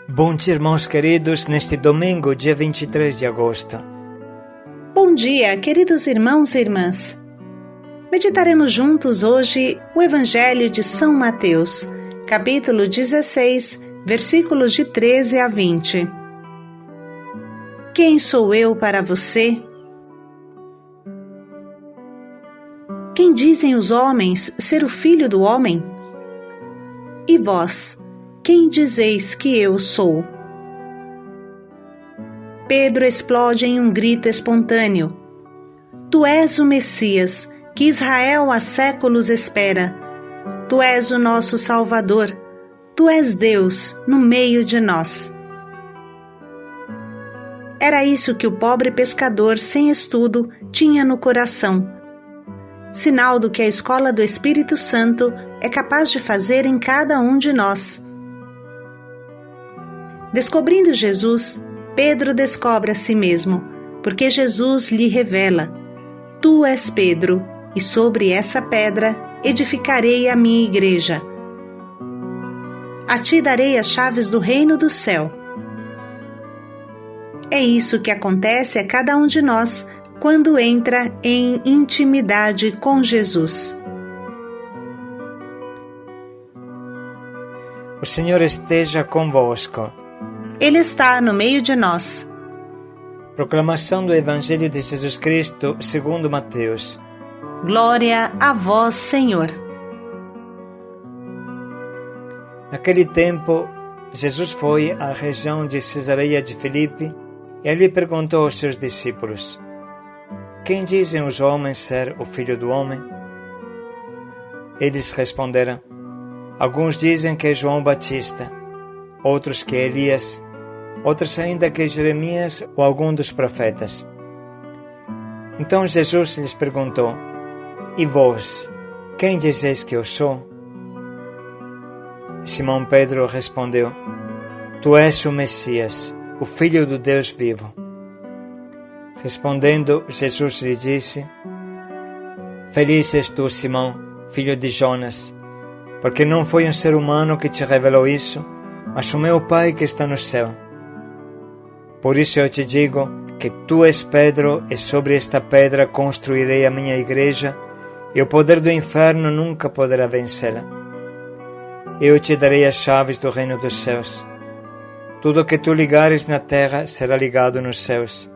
Bom dia, irmãos queridos, neste domingo, dia 23 de agosto. Bom dia, queridos irmãos e irmãs. Meditaremos juntos hoje o Evangelho de São Mateus, capítulo 16, versículos de 13 a 20. Quem sou eu para você? Quem dizem os homens ser o Filho do Homem? E vós, quem dizeis que eu sou? Pedro explode em um grito espontâneo. Tu és o Messias, que Israel há séculos espera. Tu és o nosso Salvador. Tu és Deus no meio de nós. Era isso que o pobre pescador sem estudo tinha no coração. Sinal do que a escola do Espírito Santo é capaz de fazer em cada um de nós. Descobrindo Jesus, Pedro descobre a si mesmo, porque Jesus lhe revela: Tu és Pedro, e sobre essa pedra edificarei a minha igreja. A ti darei as chaves do reino do céu. É isso que acontece a cada um de nós quando entra em intimidade com Jesus. O Senhor esteja convosco. Ele está no meio de nós. Proclamação do Evangelho de Jesus Cristo segundo Mateus. Glória a vós, Senhor. Naquele tempo, Jesus foi à região de Cesareia de Filipe e ali perguntou aos seus discípulos: Quem dizem os homens ser o Filho do Homem? Eles responderam: Alguns dizem que é João Batista, outros que é Elias, outros ainda que é Jeremias ou algum dos profetas. Então Jesus lhes perguntou: E vós, quem dizeis que eu sou? Simão Pedro respondeu: Tu és o Messias, o Filho do Deus vivo. Respondendo, Jesus lhe disse: Feliz és tu, Simão, filho de Jonas, porque não foi um ser humano que te revelou isso, mas o meu Pai que está no céu. Por isso eu te digo que tu és Pedro, e sobre esta pedra construirei a minha igreja, e o poder do inferno nunca poderá vencê-la. Eu te darei as chaves do reino dos céus. Tudo o que tu ligares na terra será ligado nos céus,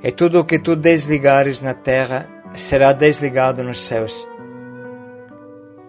e tudo o que tu desligares na terra será desligado nos céus.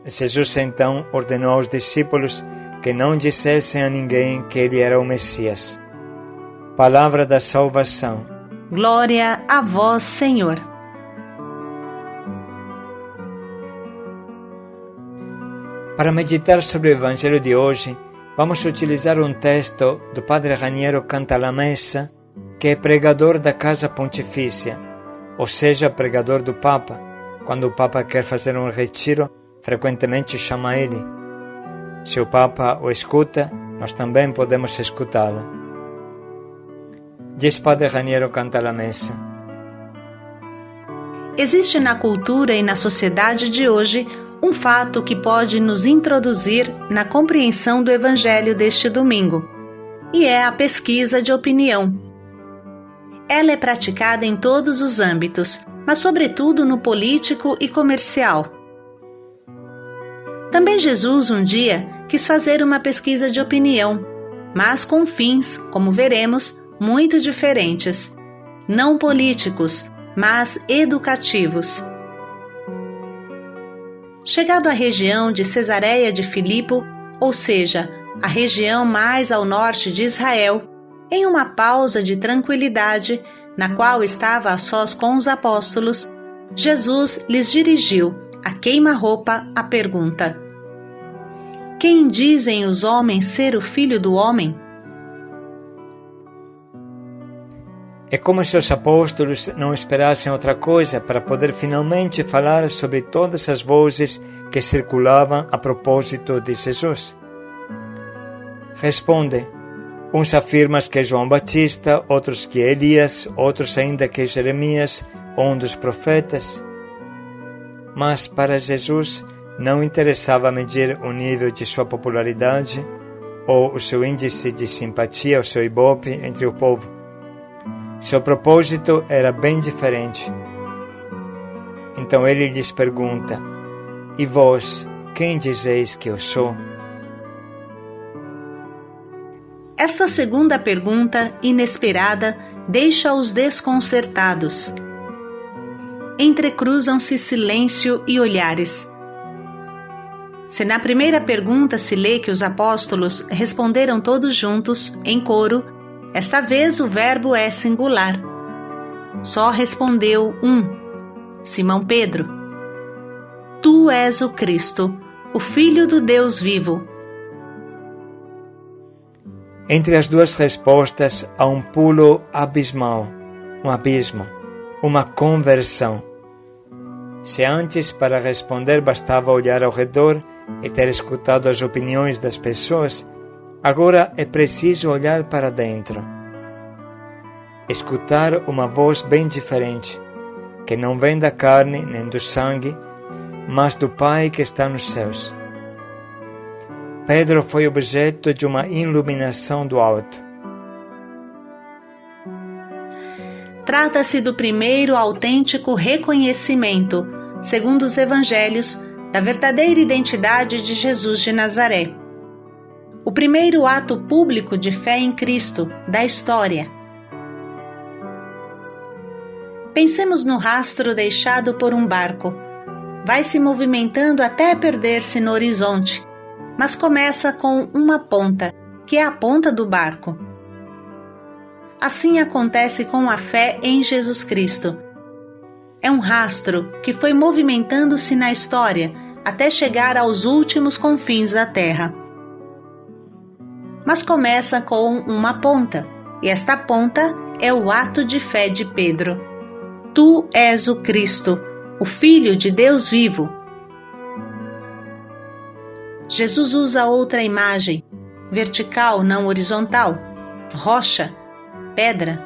Jesus então ordenou aos discípulos que não dissessem a ninguém que ele era o Messias. Palavra da salvação. Glória a vós, Senhor. Para meditar sobre o Evangelho de hoje, vamos utilizar um texto do Padre Raniero Cantalamessa, que é pregador da Casa Pontifícia, ou seja, pregador do Papa. Quando o Papa quer fazer um retiro, frequentemente chama ele. Se o Papa o escuta, nós também podemos escutá-lo. Diz Padre Raniero Cantalamessa: Existe na cultura e na sociedade de hoje um fato que pode nos introduzir na compreensão do Evangelho deste domingo, e é a pesquisa de opinião. Ela é praticada em todos os âmbitos, mas sobretudo no político e comercial. Também Jesus um dia quis fazer uma pesquisa de opinião, mas com fins, como veremos, muito diferentes, não políticos, mas educativos. Chegado à região de Cesareia de Filipe, ou seja, a região mais ao norte de Israel, em uma pausa de tranquilidade, na qual estava a sós com os apóstolos, Jesus lhes dirigiu, a queima-roupa, a pergunta: Quem dizem os homens ser o Filho do Homem? É como se os apóstolos não esperassem outra coisa para poder finalmente falar sobre todas as vozes que circulavam a propósito de Jesus. Responde: uns afirmam que é João Batista, outros que é Elias, outros ainda que é Jeremias ou um dos profetas. Mas para Jesus não interessava medir o nível de sua popularidade ou o seu índice de simpatia, o seu ibope entre o povo. Seu propósito era bem diferente. Então ele lhes pergunta: e vós, quem dizeis que eu sou? Esta segunda pergunta, inesperada, deixa-os desconcertados. Entrecruzam-se silêncio e olhares. Se na primeira pergunta se lê que os apóstolos responderam todos juntos, em coro, esta vez o verbo é singular. Só respondeu um, Simão Pedro: Tu és o Cristo, o Filho do Deus vivo. Entre as duas respostas há um pulo abismal, um abismo, uma conversão. Se antes para responder bastava olhar ao redor e ter escutado as opiniões das pessoas, agora é preciso olhar para dentro. Escutar uma voz bem diferente, que não vem da carne nem do sangue, mas do Pai que está nos céus. Pedro foi objeto de uma iluminação do alto. Trata-se do primeiro autêntico reconhecimento, segundo os evangelhos, da verdadeira identidade de Jesus de Nazaré. O primeiro ato público de fé em Cristo da história. Pensemos no rastro deixado por um barco. Vai se movimentando até perder-se no horizonte, mas começa com uma ponta, que é a ponta do barco. Assim acontece com a fé em Jesus Cristo. É um rastro que foi movimentando-se na história até chegar aos últimos confins da terra. Mas começa com uma ponta, e esta ponta é o ato de fé de Pedro. Tu és o Cristo, o Filho de Deus vivo. Jesus usa outra imagem, vertical, não horizontal, rocha, pedra.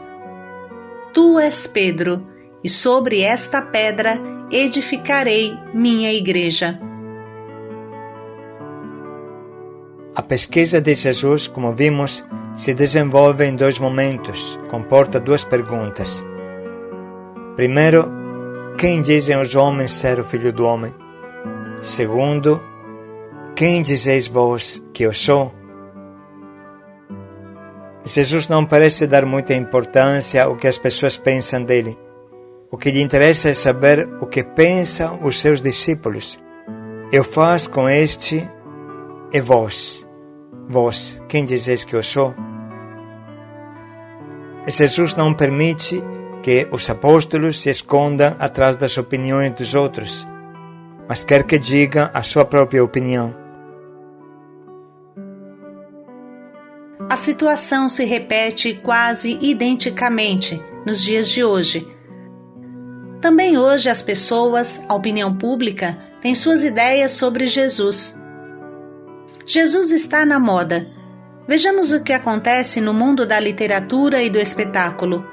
Tu és Pedro, e sobre esta pedra edificarei minha igreja. A pesquisa de Jesus, como vimos, se desenvolve em dois momentos, comporta duas perguntas. Primeiro, quem dizem os homens ser o Filho do Homem? Segundo, quem dizeis vós que eu sou? Jesus não parece dar muita importância ao que as pessoas pensam dele. O que lhe interessa é saber o que pensam os seus discípulos. Eu faço com este e vós. Vós, quem dizeis que eu sou? Jesus não permite que os apóstolos se escondam atrás das opiniões dos outros, mas quer que digam a sua própria opinião. A situação se repete quase identicamente nos dias de hoje. Também hoje as pessoas, a opinião pública, têm suas ideias sobre Jesus. Jesus está na moda. Vejamos o que acontece no mundo da literatura e do espetáculo.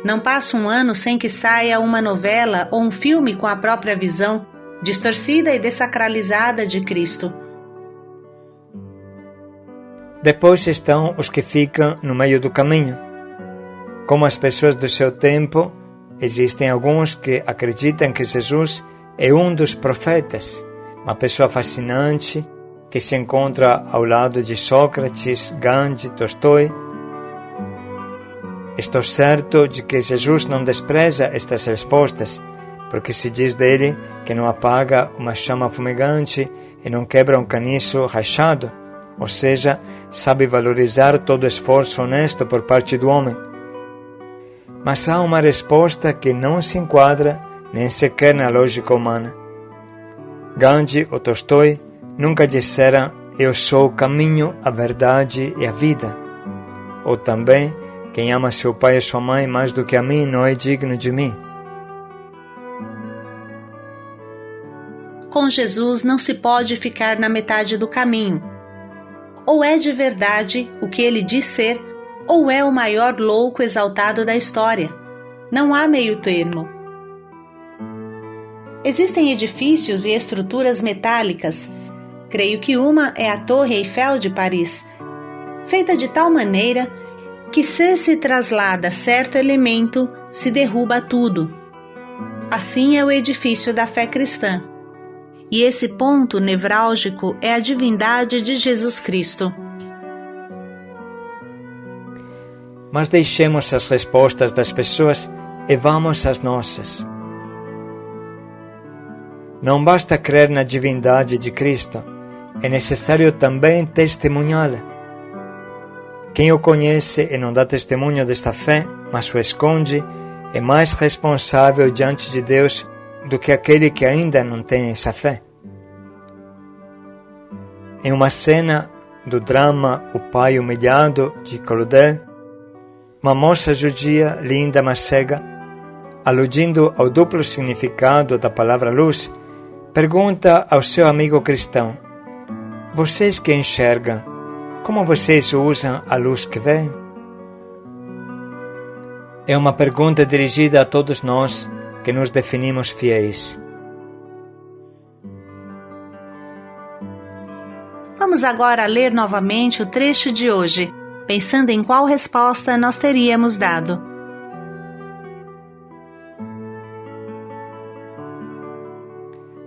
Não passa um ano sem que saia uma novela ou um filme com a própria visão, distorcida e dessacralizada de Cristo. Depois estão os que ficam no meio do caminho. Como as pessoas do seu tempo, existem alguns que acreditam que Jesus é um dos profetas, uma pessoa fascinante que se encontra ao lado de Sócrates, Gandhi, Tolstói. Estou certo de que Jesus não despreza estas respostas, porque se diz dele que não apaga uma chama fumegante e não quebra um caniço rachado, ou seja, sabe valorizar todo esforço honesto por parte do homem. Mas há uma resposta que não se enquadra nem sequer na lógica humana. Gandhi ou Tolstói nunca disseram eu sou o caminho, a verdade e a vida. Ou também, quem ama seu pai e sua mãe mais do que a mim não é digno de mim. Com Jesus não se pode ficar na metade do caminho. Ou é de verdade o que ele diz ser, ou é o maior louco exaltado da história. Não há meio termo. Existem edifícios e estruturas metálicas. Creio que uma é a Torre Eiffel de Paris, feita de tal maneira que, se traslada certo elemento, se derruba tudo. Assim é o edifício da fé cristã. E esse ponto nevrálgico é a divindade de Jesus Cristo. Mas deixemos as respostas das pessoas e vamos às nossas. Não basta crer na divindade de Cristo, é necessário também testemunhá-la. Quem o conhece e não dá testemunho desta fé, mas o esconde, é mais responsável diante de Deus do que aquele que ainda não tem essa fé. Em uma cena do drama O Pai Humilhado, de Claudel, uma moça judia, linda mas cega, aludindo ao duplo significado da palavra luz, pergunta ao seu amigo cristão: vocês que enxergam, como vocês usam a luz que vem? É uma pergunta dirigida a todos nós que nos definimos fiéis. Vamos agora ler novamente o trecho de hoje, pensando em qual resposta nós teríamos dado.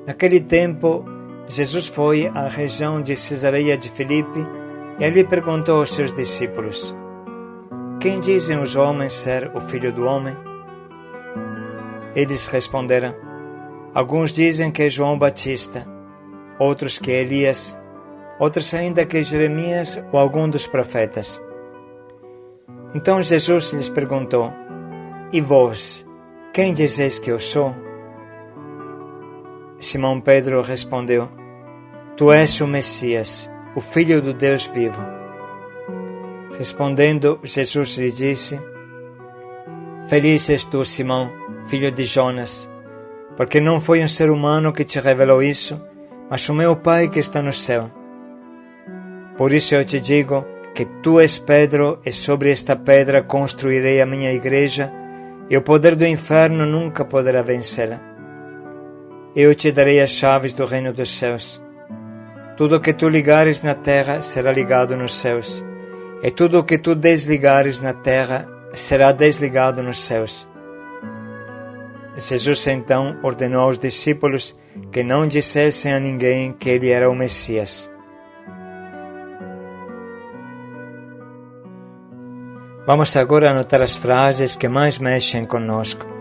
Naquele tempo, Jesus foi à região de Cesareia de Filipe e ali perguntou aos seus discípulos: quem dizem os homens ser o Filho do Homem? Eles responderam: alguns dizem que é João Batista, outros que é Elias, outros ainda que é Jeremias ou algum dos profetas. Então Jesus lhes perguntou: e vós, quem dizeis que eu sou? Simão Pedro respondeu: tu és o Messias, o Filho do Deus vivo. Respondendo, Jesus lhe disse: feliz és tu, Simão, filho de Jonas, porque não foi um ser humano que te revelou isso, mas o meu Pai que está no céu. Por isso eu te digo que tu és Pedro, e sobre esta pedra construirei a minha igreja, e o poder do inferno nunca poderá vencê-la. Eu te darei as chaves do reino dos céus. Tudo o que tu ligares na terra será ligado nos céus, e tudo o que tu desligares na terra será desligado nos céus. Jesus então ordenou aos discípulos que não dissessem a ninguém que ele era o Messias. Vamos agora anotar as frases que mais mexem conosco.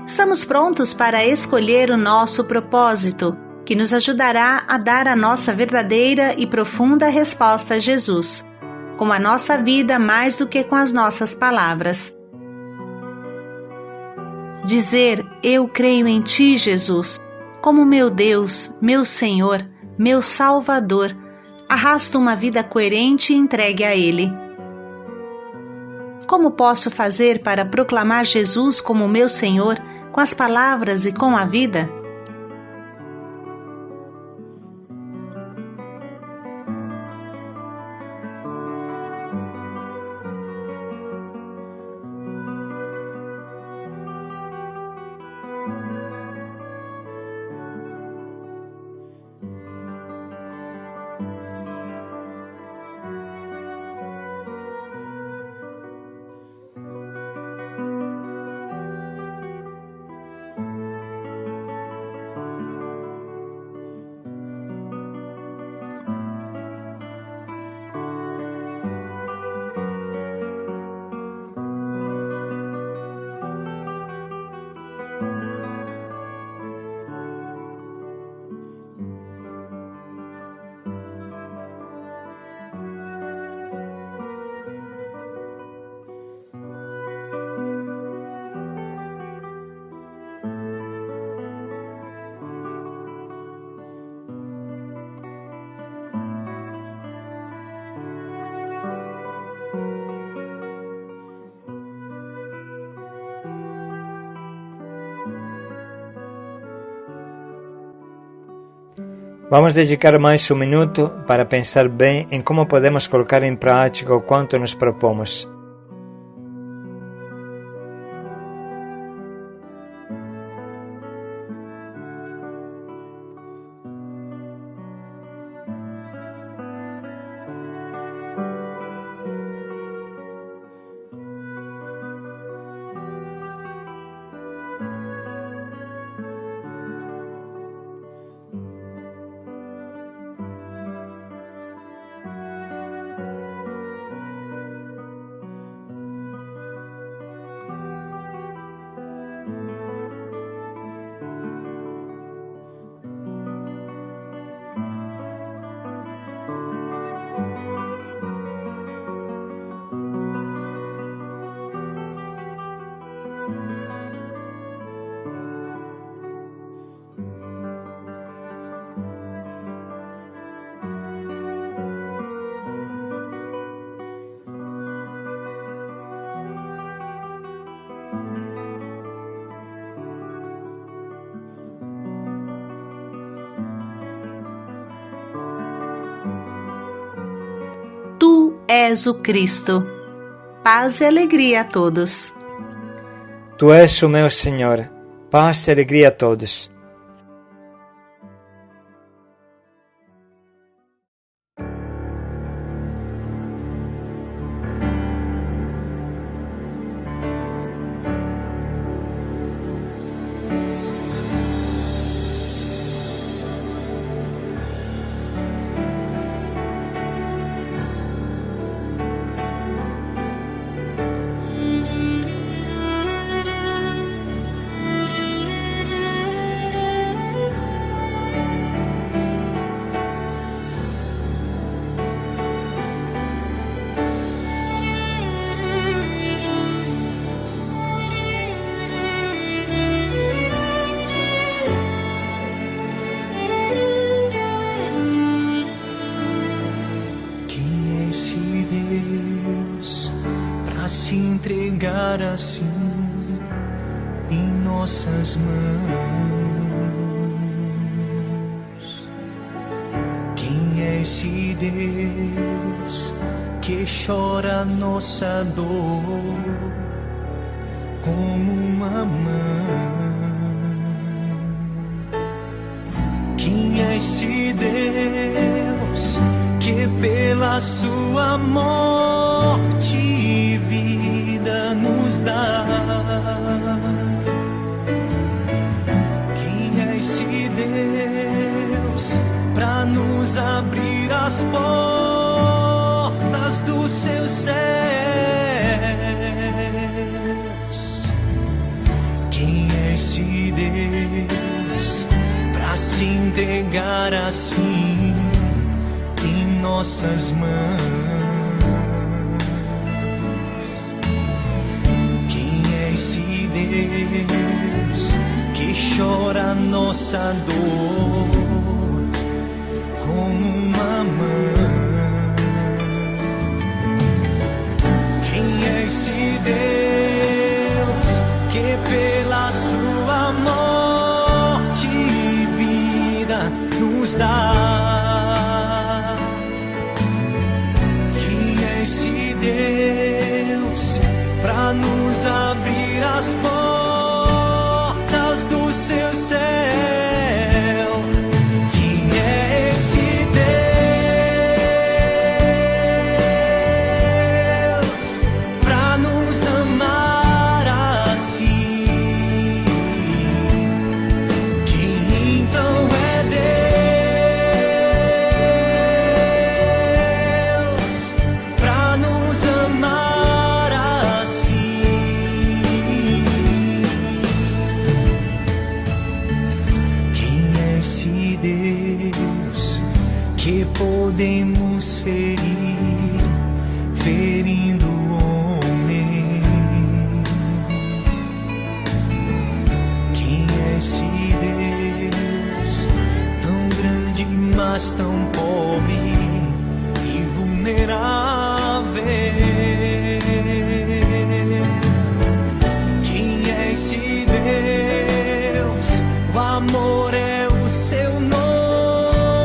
Estamos prontos para escolher o nosso propósito, que nos ajudará a dar a nossa verdadeira e profunda resposta a Jesus, com a nossa vida mais do que com as nossas palavras. Dizer: eu creio em Ti, Jesus, como meu Deus, meu Senhor, meu Salvador, arrasta uma vida coerente e entregue a Ele. Como posso fazer para proclamar Jesus como meu Senhor, com as palavras e com a vida? Vamos dedicar mais um minuto para pensar bem em como podemos colocar em prática o quanto nos propomos. Tu és o Cristo. Paz e alegria a todos. Tu és o meu Senhor. Paz e alegria a todos. Se entregar assim em nossas mãos. Quem é esse Deus que chora nossa dor como uma mãe? Quem é esse Deus que pela sua morte e vida nos dá? Quem é esse Deus pra nos abrir as portas dos seus céus? Quem é esse Deus pra se entregar assim em nossas mãos? Quem é esse Deus que chora nossa dor como uma mãe? Quem é esse Deus que pela sua morte e vida nos dá? Deus pra nos abrir as portas do seu céu. Quem é esse Deus pra nos amar assim? Quem então é Deus pra nos amar assim? Quem é esse Deus que podemos ferir, ferindo o homem? Quem é esse Deus tão grande, mas tão pobre e vulnerável? Quem é esse Deus? O amor é o seu nome.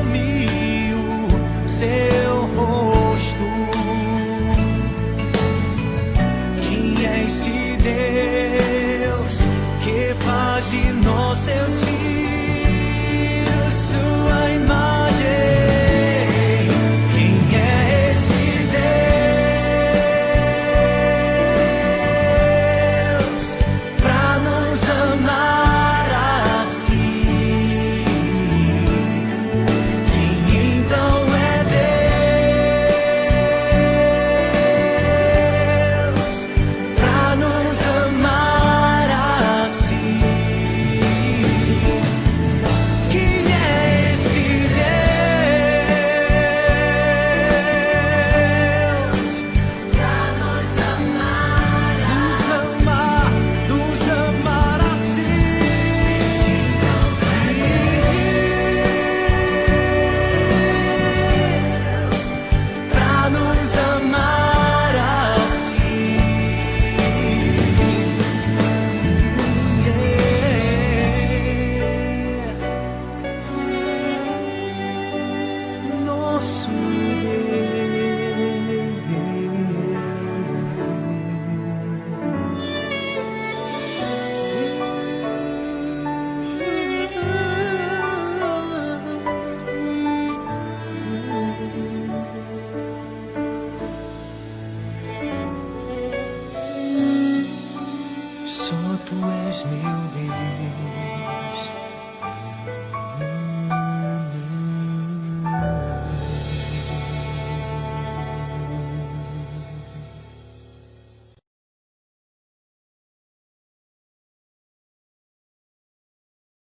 meu Deus.